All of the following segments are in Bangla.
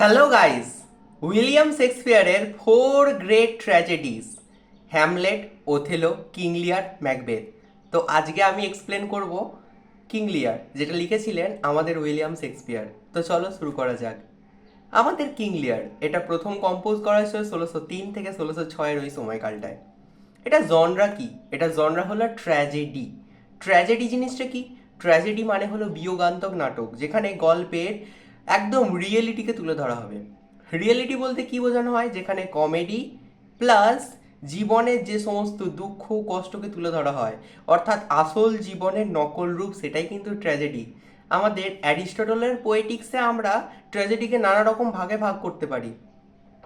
হ্যালো গাইস, উইলিয়াম শেক্সপিয়ারের four great tragedies Hamlet, Othello, King Lear, Macbeth. তো আজকে আমি এক্সপ্লেন করব কিং লিয়ার, যেটা লিখেছিলেন আমাদের উইলিয়াম শেক্সপিয়ার। তো চলো শুরু করা যাক। আমাদের কিং লিয়ার এটা প্রথম কম্পোজ করা হয়েছিল 1603 থেকে 1606 ওই সময়কালটায়। এটা জনরা কি? এটা জনরা হলো ট্র্যাজেডি। ট্র্যাজেডি জিনিসটা কি? ট্র্যাজেডি মানে হলো বিয়োগান্তক নাটক, যেখানে গল্পের একদম রিয়েলিটিকে তুলে ধরা হবে। রিয়েলিটি বলতে কি বোঝানো হয়? যেখানে কমেডি প্লাস জীবনের যে সমস্ত দুঃখ কষ্টকে তুলে ধরা হয়, অর্থাৎ আসল জীবনের নকল রূপ, সেটাই কিন্তু ট্র্যাজেডি। আমাদের অ্যারিস্টটলের পোয়েটিক্সে আমরা ট্র্যাজেডিকে নানা রকম ভাগে ভাগ করতে পারি,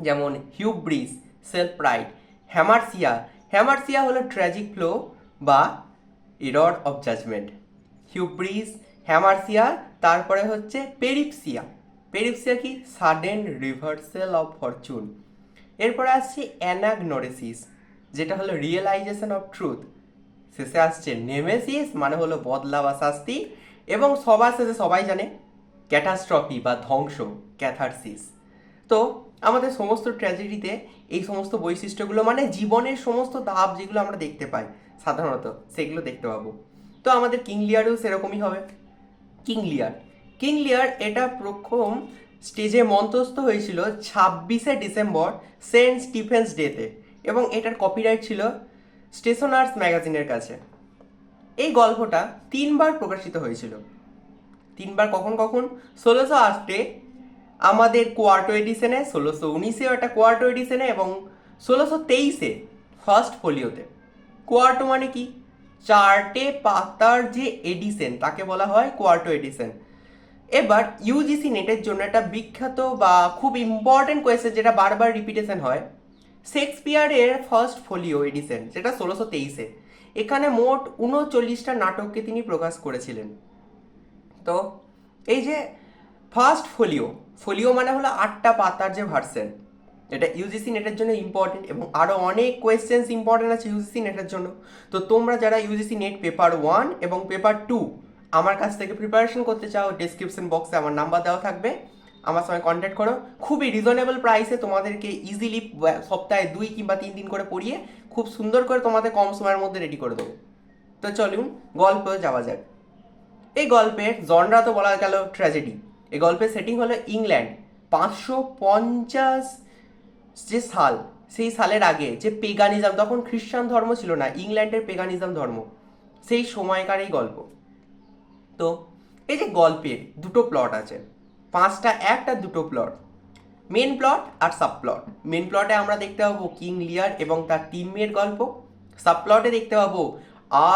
যেমন hubris, self pride, hamartia. Hamartia হলো ট্র্যাজিক ফ্লো বা error of judgement. Hubris, hamartia, তারপরে হচ্ছে পেরিপসিয়া। পেরিপসিয়া কি? Sudden reversal of Fortune. এরপরে আসছে অ্যানাগনোরেসিস, যেটা হলো রিয়েলাইজেশন অফ ট্রুথ। শেষে আসছে নেমেসিস, মানে হলো বদলা বা শাস্তি। এবং সবার শেষে সবাই জানে ক্যাটাস্ট্রফি বা ধ্বংস, ক্যাথারসিস। তো আমাদের সমস্ত ট্র্যাজেডিতে এই সমস্ত বৈশিষ্ট্যগুলো, মানে জীবনের সমস্ত ধাপ যেগুলো আমরা দেখতে পাই সাধারণত, সেগুলো দেখতে পাবো। তো আমাদের কিং লিয়ারেও সেরকমই হবে। কিং লিয়ার কিং লিয়ার এটা প্রথম স্টেজে মঞ্চস্থ হয়েছিল 26শে ডিসেম্বর সেন্ট স্টিফেন্স ডেতে, এবং এটার কপিরাইট ছিল স্টেশনার্স ম্যাগাজিনের কাছে। এই গল্পটা তিনবার প্রকাশিত হয়েছিল। তিনবার কখন কখন? 1608-এ আমাদের কোয়ার্টো এডিশনে, 1619-এও একটা কোয়ার্টো এডিশনে, এবং 1623-এ ফার্স্ট ফোলিওতে। কোয়ার্টো মানে কি? চারটে পাতার যে এডিশন, তাকে বলা হয় কোয়ার্টো এডিশন। এবার ইউজিসি নেটের জন্য একটা বিখ্যাত বা খুব ইম্পর্টেন্ট কোয়েশ্চেন, যেটা বারবার রিপিটেশন হয়, শেক্সপিয়ারের ফার্স্ট ফোলিও এডিশন, যেটা 1623-এ, এখানে মোট 39টা নাটককে তিনি প্রকাশ করেছিলেন। তো এই যে ফার্স্ট ফোলিও, ফোলিও মানে হলো 8টা পাতার যে ভার্সন, এটা ইউজিসি নেটের জন্য ইম্পর্টেন্ট, এবং আরও অনেক কোয়েশ্চেন্স ইম্পর্টেন্ট আছে ইউজিসি নেটের জন্য। তো তোমরা যারা ইউজিসি নেট পেপার 1 এবং পেপার 2 আমার কাছ থেকে প্রিপারেশন করতে চাও, ডিসক্রিপশন বক্সে আমার নাম্বার দেওয়া থাকবে, আমার সঙ্গে কন্ট্যাক্ট করো। খুবই রিজনেবল প্রাইসে তোমাদেরকে ইজিলি সপ্তাহে 2 কিংবা 3 দিন করে পড়িয়ে খুব সুন্দর করে তোমাদের কম সময়ের মধ্যে রেডি করে দেবো। তো চলুন গল্পে যাওয়া যাক। এই গল্পের জনরা তো বলা গেল ট্র্যাজেডি। এই গল্পের সেটিং হলো ইংল্যান্ড। 550 যে সাল, সেই সালের আগে যে পেগানিজম, তখন খ্রিস্টান ধর্ম ছিল না, ইংল্যান্ডের পেগানিজম ধর্ম, সেই সময়কার এই গল্প। তো এই যে গল্পের দুটো প্লট আছে, 5টা অ্যাক্ট আর দুটো প্লট, মেন প্লট আর সাব প্লট। মেন প্লটে আমরা দেখতে পাবো কিং লিয়ার এবং তার টিমের গল্প। সাব প্লটে দেখতে পাবো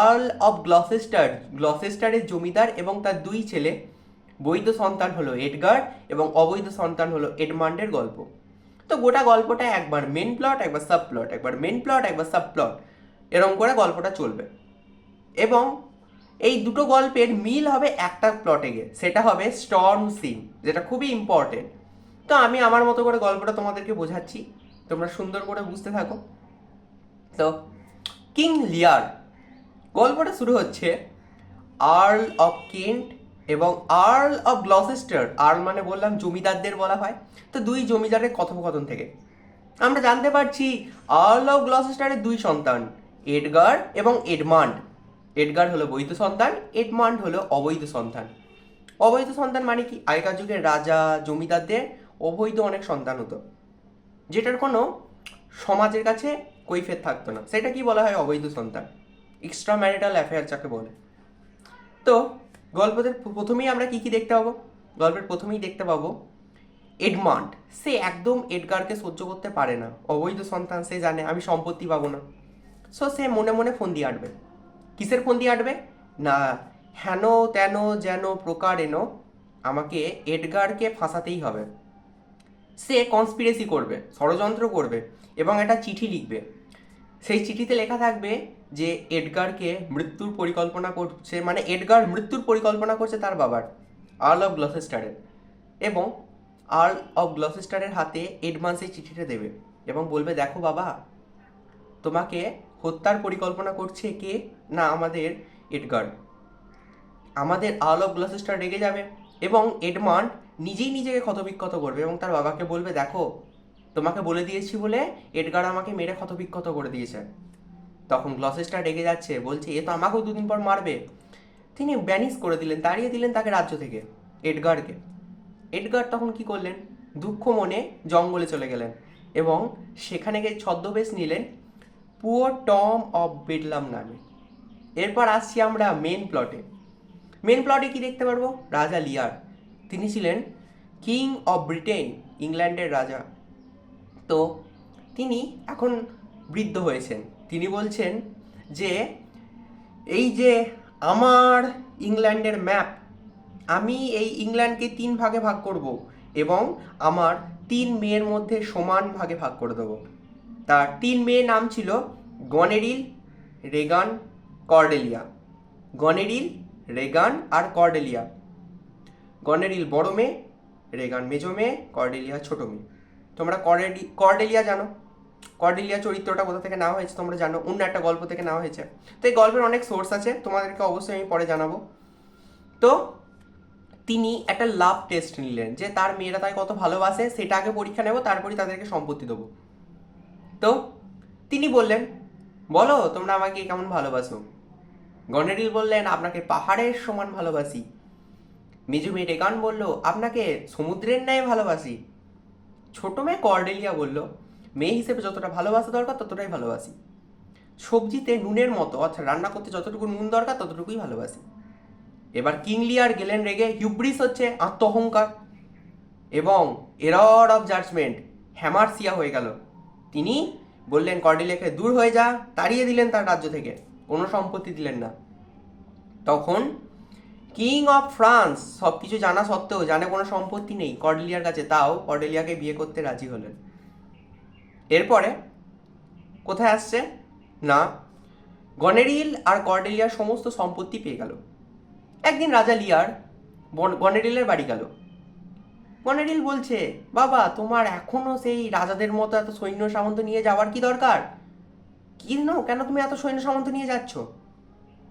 আর্ল অফ গ্লসেস্টার, গ্লসেস্টারের জমিদার এবং তার 2 ছেলে, বৈধ সন্তান হলো এডগার এবং অবৈধ সন্তান হলো এডমান্ডের গল্প। তো গোটা গল্পটা একবার মেন প্লট, একবার সাব প্লট, একবার মেন প্লট, একবার সাব প্লট, এরকম করে গল্পটা চলবে। এবং এই দুটো গল্পের মিল হবে একটা প্লটে গিয়ে, সেটা হবে স্টর্ম সিন, যেটা খুবই ইম্পর্টেন্ট। তো আমি আমার মতো করে গল্পটা তোমাদেরকে বোঝাচ্ছি, তোমরা সুন্দর করে বুঝতে থাকো। তো কিং লিয়ার গল্পটা শুরু হচ্ছে আর্ল অফ কেন্ট এবং আর্ল অফ গ্লসেস্টার। আর্ল মানে বললাম জমিদারদের বলা হয়, তো 2 জমিদারের কথোপকথন থেকে আমরা জানতে পারছি আর্ল অফ গ্লসেস্টারের 2 সন্তান, এডগার এবং এডমান্ড। এডগার হলো বৈধ সন্তান, এডমান্ড হলো অবৈধ সন্তান। অবৈধ সন্তান মানে কি? আগেকার যুগের রাজা জমিদারদের অবৈধ অনেক সন্তান হতো, যেটার কোনো সমাজের কাছে কৈফিয়ত থাকতো না, সেটা কি বলা হয়? অবৈধ সন্তান, এক্সট্রা ম্যারিটাল অ্যাফেয়ার যাকে বলে। তো গল্পের প্রথমেই আমরা কি কি দেখতে পাবো? গল্পের প্রথমেই দেখতে পাবো এডমান্ড, সে একদম এডগারকে সহ্য করতে পারে না, অবৈধ সন্তান, সে জানে আমি সম্পত্তি পাবো না। সো সে মনে মনে ফন্দি আঁটবে। কিসের ফন্দি আঁটবে? না, হেন তেন যেন প্রকার এনো, আমাকে এডগারকে ফাঁসাতেই হবে। সে কনস্পিরেসি করবে, ষড়যন্ত্র করবে, এবং একটা চিঠি লিখবে। সেই চিঠিতে লেখা থাকবে যে এডগারকে মৃত্যুর পরিকল্পনা করছে, মানে এডগার মৃত্যুর পরিকল্পনা করছে তার বাবার, আর্ল অফ গ্লসেস্টারের। এবং আর্ল অফ গ্লসেস্টারের হাতে এডমান্ড সেই চিঠিটা দেবে এবং বলবে, দেখো বাবা, তোমাকে হত্যার পরিকল্পনা করছে কে? না, আমাদের এডগার। আমাদের আর্ল অফ গ্লসেস্টার রেগে যাবে এবং এডমান্ড নিজেই নিজেকে ক্ষতবিক্ষত করবে এবং তার বাবাকে বলবে, দেখো তোমাকে বলে দিয়েছি বলে এডগার আমাকে মেরে ক্ষতবিক্ষত করে দিয়েছে। তখন গ্লসেস্টার রেগে যাচ্ছে, বলছে এ তো আমাকেও দুদিন পর মারবে। তিনি ব্যানিশ করে দিলেন, তাড়িয়ে দিলেন তাকে রাজ্য থেকে, এডগারকে। এডগার তখন কি করলেন, দুঃখ মনে জঙ্গলে চলে গেলেন এবং সেখানে গিয়ে ছদ্মবেশ নিলেন পুয়ার টম অফ বেডলাম নামে। এরপর আসছি আমরা মেন প্লটে। মেন প্লটে কি দেখতে পারবো, রাজা লিয়ার, তিনি ছিলেন কিং অফ ব্রিটেন, ইংল্যান্ডের রাজা। তো তিনি এখন বৃদ্ধ হয়েছেন। তিনি বলছেন যে এই যে আমার ইংল্যান্ডের ম্যাপ, আমি এই ইংল্যান্ডকে 3 ভাগে ভাগ করব এবং আমার 3 মেয়ের মধ্যে সমান ভাগে ভাগ করে দেবো। তার 3 মেয়ের নাম ছিল Goneril, Regan, Cordelia. Goneril, Regan আর কর্ডেলিয়া। গনেরিল বড় মেয়ে, রেগান মেজো মেয়ে, কর্ডেলিয়া ছোট মেয়ে। তোমরা কর্ডেলিয়া জানো, কর্ডেলিয়া চরিত্রটা কোথা থেকে নেওয়া হয়েছে তোমরা জানো, অন্য একটা গল্প থেকে নেওয়া হয়েছে। তো এই গল্পের অনেক সোর্স আছে, তোমাদেরকে অবশ্যই আমি পরে জানাবো। তো তিনি একটা লাভ টেস্ট নিলেন যে তার মেয়েরা তাকে কত ভালোবাসে, সেটা আগে পরীক্ষা নেব, তারপরই তাদেরকে সম্পত্তি দেবো। তো তিনি বললেন, বলো তোমরা আমাকে কেমন ভালোবাসো। গনেরিল বললেন, আপনাকে পাহাড়ের সমান ভালোবাসি। মেজো মেয়ে রেগান বলল, আপনাকে সমুদ্রের ন্যায় ভালোবাসি। ছোট মেয়ে কর্ডেলিয়া বলল, মেয়ে হিসেবে যতটা ভালোবাসা দরকার ততটাই ভালোবাসি। সবজিতে নুনের মতো, অর্থাৎ রান্না করতে যতটুকু নুন দরকার ততটুকুই ভালোবাসি। এবার কিং লিয়ার গেলেন রেগে, হিউব্রিস হচ্ছে আত্ম অহংকার, এবং এরর অফ জাজমেন্ট, হ্যামারসিয়া হয়ে গেল। তিনি বললেন কর্ডেলিয়াকে দূর হয়ে যা, তাড়িয়ে দিলেন তার রাজ্য থেকে, কোনো সম্পত্তি দিলেন না। তখন কিং অফ ফ্রান্স সব কিছু জানা সত্ত্বেও, জানে কোনো সম্পত্তি নেই কর্ডেলিয়ার কাছে, তাও কর্ডেলিয়াকে বিয়ে করতে রাজি হলেন। এরপরে কোথায় আসছে না, গনেরিল আর কর্ডেলিয়ার সমস্ত সম্পত্তি পেয়ে গেল। একদিন রাজা লিয়ার গনেরিলের বাড়ি গেল। গনেরিল বলছে, বাবা তোমার এখনো সেই রাজাদের মতো এত সৈন্য সামন্ত নিয়ে যাওয়ার কি দরকার, কি নাও কেন তুমি এত সৈন্য সামন্ত নিয়ে যাচ্ছ।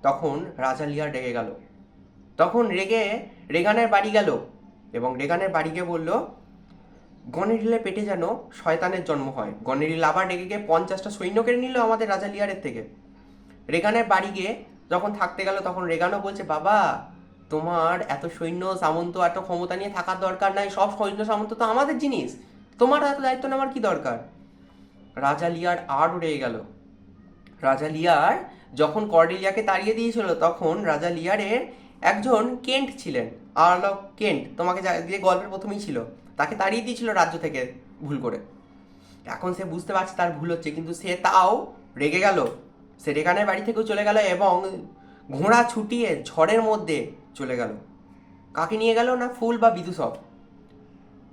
তখন রাজা লিয়ার রেগে গেল। তখন রেগে রেগানের বাড়ি গেল এবং রেগানের বাড়ি গিয়ে বলল, গনেরিলের পেটে যেন শয়তানের জন্ম হয়। গনেরিল আবার রেগে গিয়ে 50টা সৈন্য কেড়ে নিল আমাদের রাজা লিয়ারের থেকে। রেগানের বাড়ি গিয়ে যখন থাকতে গেল, তখন রেগানও বলছে, বাবা তোমার এত সৈন্য সামন্ত এত ক্ষমতা নিয়ে থাকার দরকার নাই, সব সৈন্য সামন্ত তো আমাদের জিনিস, তোমার এত দায়িত্ব নেওয়ার কি দরকার। রাজা লিয়ার আরও রেগে গেল। রাজা লিয়ার যখন কর্ডেলিয়াকে তাড়িয়ে দিয়েছিল, তখন রাজা লিয়ারের একজন কেন্ট ছিলেন, আর্ল অফ কেন্ট, তোমাকে যে গল্পের প্রথমেই ছিল, তাকে তাড়িয়ে দিয়েছিল রাজ্য থেকে ভুল করে। এখন সে বুঝতে পারছে তার ভুল হচ্ছে, কিন্তু সে তাও রেগে গেল। সে রেগানের বাড়ি থেকেও চলে গেল এবং ঘোড়া ছুটিয়ে ঝড়ের মধ্যে চলে গেল। কাকে নিয়ে গেল না, ফুল বা বিদূষক।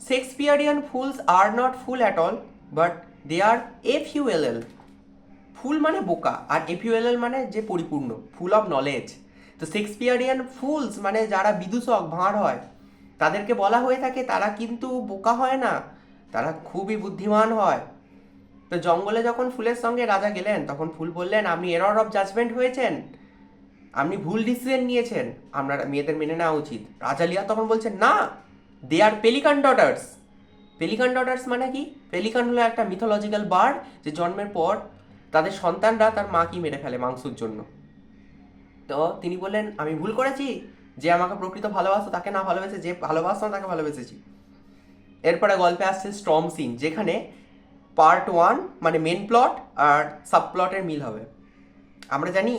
Shakespearean fools are not fool at all, but they are F U L L. Fool মানে বোকা, আর এফইউএলএল মানে যে পরিপূর্ণ, ফুল অফ নলেজ। তো শেক্সপিয়ারিয়ান ফুলস মানে যারা বিদূষক, ভাঁড় হয়, তাদেরকে বলা হয়ে থাকে তারা কিন্তু বোকা হয় না, তারা খুবই বুদ্ধিমান হয়। তো জঙ্গলে যখন ফুলের সঙ্গে রাজা গেলেন, তখন ফুল বললেন, আপনি এরর অফ জাজমেন্ট হয়েছেন, আপনি ভুল ডিসিশন নিয়েছেন, আপনার মেয়েদের মেনে নেওয়া উচিত। রাজা লিয়া তখন বলছেন, না, দে আর পেলিকান ডটার্স। পেলিকান ডটার্স মানে কি, পেলিকান হলো একটা মিথোলজিক্যাল বার্ড, যে জন্মের পর তাদের সন্তানরা তার মাকেই মেরে ফেলে মাংসের জন্য। তো তিনি বললেন, আমি ভুল করেছি, যে আমাকে প্রকৃত ভালোবাসতো তাকে না ভালোবেসে যে ভালোবাসতাম তাকে ভালোবেসেছি। এরপরে গল্পে আসছে স্টর্ম সিন, যেখানে পার্ট 1 মানে মেন প্লট আর সাব প্লটের মিল হবে। আমরা জানি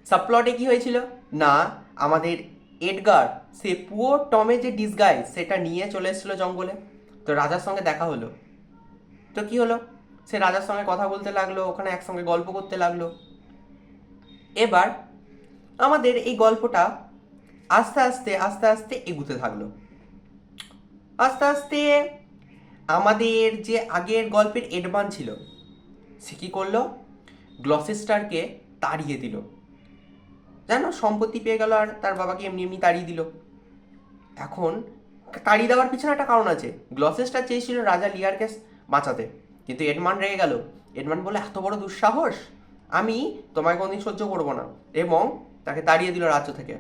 সাব প্লটে কি হয়েছিল না, আমাদের এডগার সে পুয়ার টমের যে ডিসগাইজ সেটা নিয়ে চলে এসেছিলো জঙ্গলে। তো রাজার সঙ্গে দেখা হলো। তো কি হলো, সে রাজার সঙ্গে কথা বলতে লাগলো, ওখানে একসঙ্গে গল্প করতে লাগলো। এবার আমাদের এই গল্পটা আস্তে আস্তে আস্তে আস্তে এগুতে থাকলো। আস্তে আস্তে আমাদের যে আগের গল্পের এডমান ছিল, সে কী করলো, গ্লসেস্টারকে তাড়িয়ে দিল। জানো, সম্পত্তি পেয়ে গেল আর তার বাবাকে এমনি এমনি তাড়িয়ে দিল। এখন তাড়িয়ে দেওয়ার পিছনে একটা কারণ আছে। গ্লসেস্টার চেয়েছিল রাজা লিয়ারকে বাঁচাতে, কিন্তু এডমান রেগে গেল। এডমান বলে, এত বড় দুঃসাহস, আমি তোমায় কোনদিন সহ্য করবো না, এবং তাকে তাড়িয়ে দিল রাজ্য থেকে।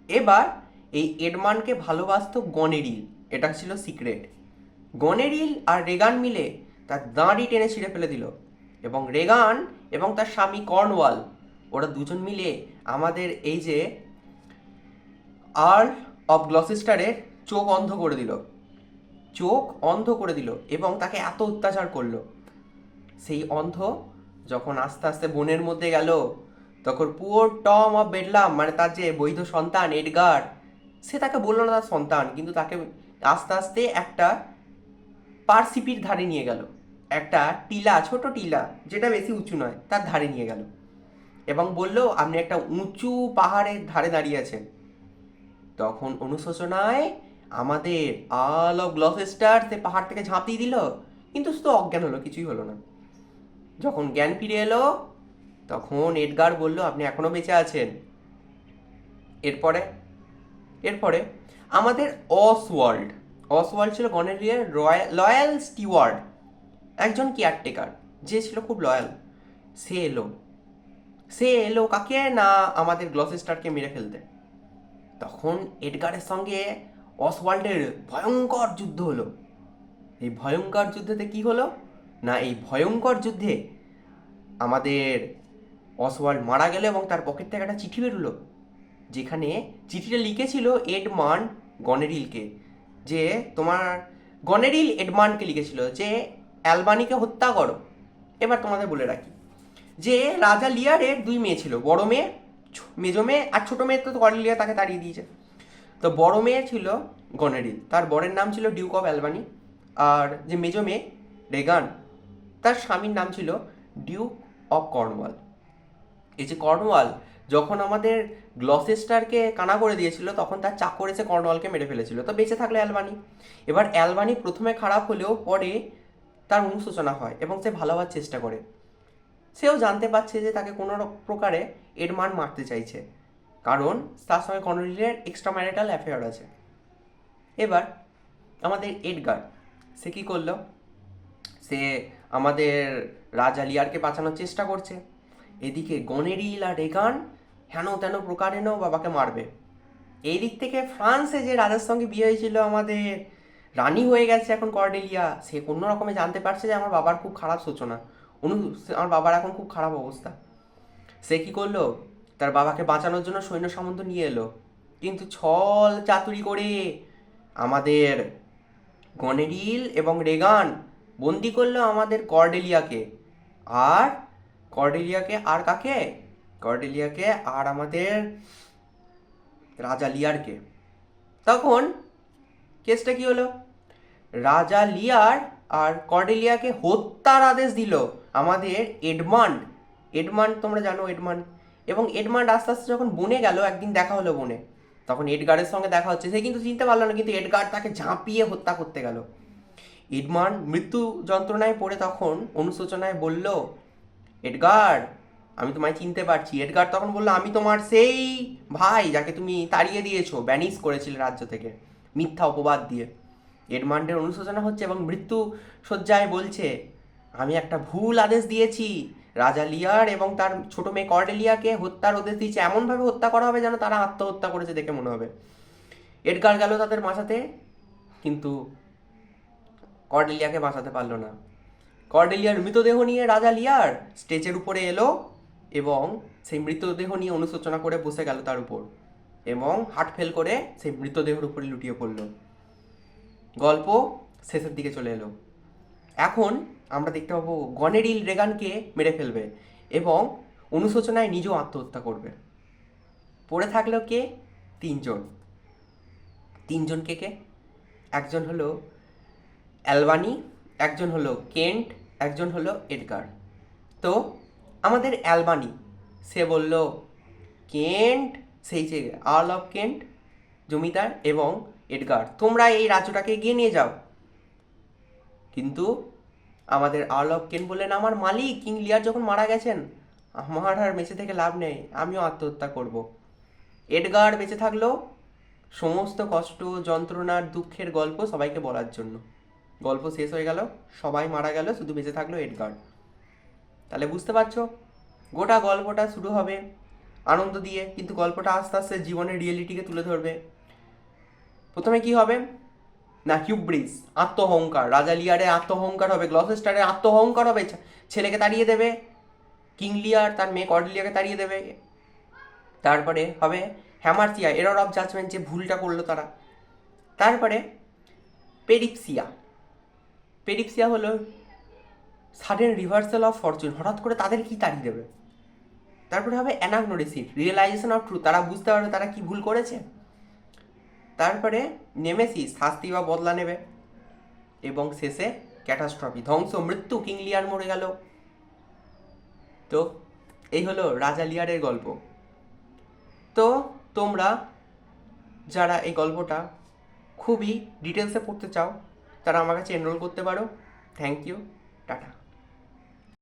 এবার এই এডমান্ডকে ভালোবাসতো গনেরিল, এটা ছিল সিক্রেট। গনেরিল আর রেগান মিলে তার দাঁড়ি টেনে ছিঁড়ে ফেলে দিল, এবং রেগান এবং তার স্বামী কর্নওয়াল ওরা দুজন মিলে আমাদের এই যে আর্ল অফ গ্লসেস্টারের চোখ অন্ধ করে দিল, চোখ অন্ধ করে দিল এবং তাকে এত অত্যাচার করলো। সেই অন্ধ যখন আস্তে আস্তে বনের মধ্যে গেল, তখন পুওর টম অফ বেডলাম, মানে তার যে বৈধ সন্তান এডগার, সে তাকে বললো না তার সন্তান, কিন্তু তাকে আস্তে আস্তে একটা পারসিপির ধারে নিয়ে গেল, একটা টিলা, ছোট টিলা যেটা বেশি উঁচু নয়, তার ধারে নিয়ে গেল এবং বলল আপনি একটা উঁচু পাহাড়ের ধারে দাঁড়িয়ে আছেন। তখন অনুশোচনায় আমাদের আর্ল অফ গ্লসেস্টার সে পাহাড় থেকে ঝাঁপ দিয়ে দিল, কিন্তু শুধু অজ্ঞান হলো, কিছুই হলো না। যখন জ্ঞান ফিরে এলো তখন এডগার বলল আপনি এখনো বেঁচে আছেন। এরপরে এরপরে আমাদের অসওয়াল্ড, অসওয়াল্ড ছিল গনেরিয়ার লয়াল স্টিওয়ার্ড, একজন কেয়ারটেকার যে ছিল খুব লয়াল। সে এলো, সে এলো কাকে না, আমাদের গ্লসেস্টারকে মেরে ফেলতে। তখন এডগারের সঙ্গে অসওয়াল্ডের ভয়ঙ্কর যুদ্ধ হলো। এই ভয়ঙ্কর যুদ্ধতে কি হলো না, এই ভয়ঙ্কর যুদ্ধে আমাদের অসওয়াল্ড মারা গেল এবং তার পকেট থেকে একটা চিঠি বেরোলো, যেখানে চিঠিটা লিখেছিল এডমান্ড গনেরিলকে, যে তোমার গনেরিল এডমান্ডকে লিখেছিল যে অ্যালবানিকে হত্যা করো। এবার তোমাদের বলে রাখি যে রাজা লিয়ারের দুই মেয়ে ছিল, বড় মেয়ে, মেজো মেয়ে, আর ছোটো মেয়ে তো কর্নেলিয়া তাকে তাড়িয়ে দিয়েছে। তো বড় মেয়ে ছিল গনেরিল, তার বরের নাম ছিল ডিউক অফ অ্যালবানি, আর যে মেজো মেয়ে রেগান, তার স্বামীর নাম ছিল ডিউক অফ কর্নওয়াল। এই যে কর্নওয়াল যখন আমাদের গ্লসেস্টারকে কানা করে দিয়েছিল, তখন তার চাকর এসে কর্নওয়ালকে মেরে ফেলেছিল, তো বেঁচে থাকলো অ্যালবানি। এবার অ্যালবানি প্রথমে খারাপ হলেও পরে তার অনুশোচনা হয় এবং সে ভালোবাসার চেষ্টা করে। সেও জানতে পারছে যে তাকে কোনো প্রকারে এডমান্ড মারতে চাইছে, কারণ তার সঙ্গে কর্নেলিয়ার এক্সট্রা ম্যারিটাল অ্যাফেয়ার আছে। এবার আমাদের এডগার সে কী করলো, সে আমাদের রাজা লিয়ারকে বাঁচানোর চেষ্টা করছে, এদিকে গনেরিল আর রেগান হেন তেন প্রকারেণ বাবাকে মারবে। এই দিক থেকে ফ্রান্সে যে রাজার সঙ্গে বিয়ে হয়েছিল আমাদের, রানী হয়ে গেছে এখন কর্ডেলিয়া, সে কোনো রকমে জানতে পারছে যে আমার বাবার খুব খারাপ সূচনা, আমার বাবার এখন খুব খারাপ অবস্থা। সে কি করলো, তার বাবাকে বাঁচানোর জন্য সৈন্য সামন্ত নিয়ে এলো, কিন্তু ছল চাতুরি করে আমাদের গনেরিল এবং রেগান বন্দি করলো আমাদের কর্ডেলিয়াকে। আর কর্ডেলিয়াকে আর কাকে, কর্ডেলিয়াকে আর আমাদের রাজা লিয়ারকে। তখন কেসটা কি হলো, রাজা লিয়ার আর কর্ডেলিয়াকে হত্যার আদেশ দিল আমাদের এডমান্ড। এডমান্ড তোমরা জানো এডমান্ড, এবং এডমান্ড আস্তে আস্তে যখন বনে গেল, একদিন দেখা হলো বনে, তখন এডগারের সঙ্গে দেখা হচ্ছে, সে কিন্তু চিনতে পারলো না, কিন্তু এডগার তাকে ঝাঁপিয়ে হত্যা করতে গেল। এডমান্ড মৃত্যু যন্ত্রণায় পড়ে তখন অনুশোচনায় বলল এডগার আমি তোমায় চিনতে পারছি। এডগার তখন বললো আমি তোমার সেই ভাই যাকে তুমি তাড়িয়ে দিয়েছো, ব্যানিশ করেছিলে রাজ্য থেকে মিথ্যা অপবাদ দিয়ে। এডমান্ডের অনুশোচনা হচ্ছে এবং মৃত্যু শয্যায় বলছে আমি একটা ভুল আদেশ দিয়েছি, রাজা লিয়ার এবং তার ছোট মেয়ে কর্ডেলিয়াকে হত্যার আদেশ দিয়েছে, এমনভাবে হত্যা করা হবে যেন তারা আত্মহত্যা করেছে দেখে মনে হবে। এডগার গেল তাদের বাঁচাতে, কিন্তু কর্ডেলিয়াকে বাঁচাতে পারলো না। কর্ডেলিয়ার মৃতদেহ নিয়ে রাজা লিয়ার স্টেজের উপরে এলো এবং সেই মৃতদেহ নিয়ে অনুশোচনা করে বসে গেল তার উপর, এবং হার্ট ফেল করে সেই মৃতদেহের উপরে লুটিয়ে পড়ল। গল্প শেষের দিকে চলে এলো। এখন আমরা দেখতে পাবো গনেরিল রেগানকে মেরে ফেলবে এবং অনুশোচনায় নিজেও আত্মহত্যা করবে। পড়ে থাকলো কে, তিনজন। তিনজনকে কে, একজন হলো অ্যালবানি, একজন হলো কেন্ট, একজন হলো এডগার। তো আমাদের অ্যালবানি সে বলল কেন্ট, সেই যে আর্ল অফ কেন্ট জমিদার, এবং এডগার তোমরা এই রাজ্যটাকে এগিয়ে নিয়ে যাও। কিন্তু আমাদের আর্ল অফ কেন্ট বললেন আমার মালিক কিং লিয়ার যখন মারা গেছেন, আমার আর বেঁচে থেকে লাভ নেই, আমিও আত্মহত্যা করব। এডগার বেঁচে থাকলো সমস্ত কষ্ট যন্ত্রণার দুঃখের গল্প সবাইকে বলার জন্য। গল্প শেষ হয়ে গেল, সবাই মারা গেল, শুধু বেঁচে থাকলো এডগার। তাহলে বুঝতে পারছো গোটা গল্পটা শুরু হবে আনন্দ দিয়ে, কিন্তু গল্পটা আস্তে আস্তে জীবনের রিয়েলিটিকে তুলে ধরবে। প্রথমে কি হবে না, হিউব্রিস আত্মহংকার, রাজা লিয়ারের আত্মহংকার হবে, গ্লসেস্টারের আত্মহংকার হবে, ছেলেকে তাড়িয়ে দেবে, কিং লিয়ার তার মেয়ে কর্ডেলিয়াকে তাড়িয়ে দেবে। তারপরে হবে হ্যামারচিয়া, এরর অফ জাজমেন্ট, যে ভুলটা করলো তারা। তারপরে পেরিপসিয়া, পেরিপসিয়া হলো সাডেন রিভার্সাল অফ ফরচুন, হঠাৎ করে তাদের কি তাড়িয়ে দেবে। তারপরে হবে অ্যানাগনোরিসিস, রিয়েলাইজেশন অফ ট্রুথ, তারা বুঝতে পারবে তারা কি ভুল করেছে। তারপরে নেমেসিস, শাস্তি বা বদলা নেবে। এবং শেষে ক্যাটাস্ট্রফি, ধ্বংস, মৃত্যু, কিং লিয়ার মরে গেল। তো এই হলো রাজা লিয়ারের গল্প। তো তোমরা যারা এই গল্পটা খুবই ডিটেলসে পড়তে চাও তারা আমার কাছে এনরোল করতে পারো। Thank you, tata.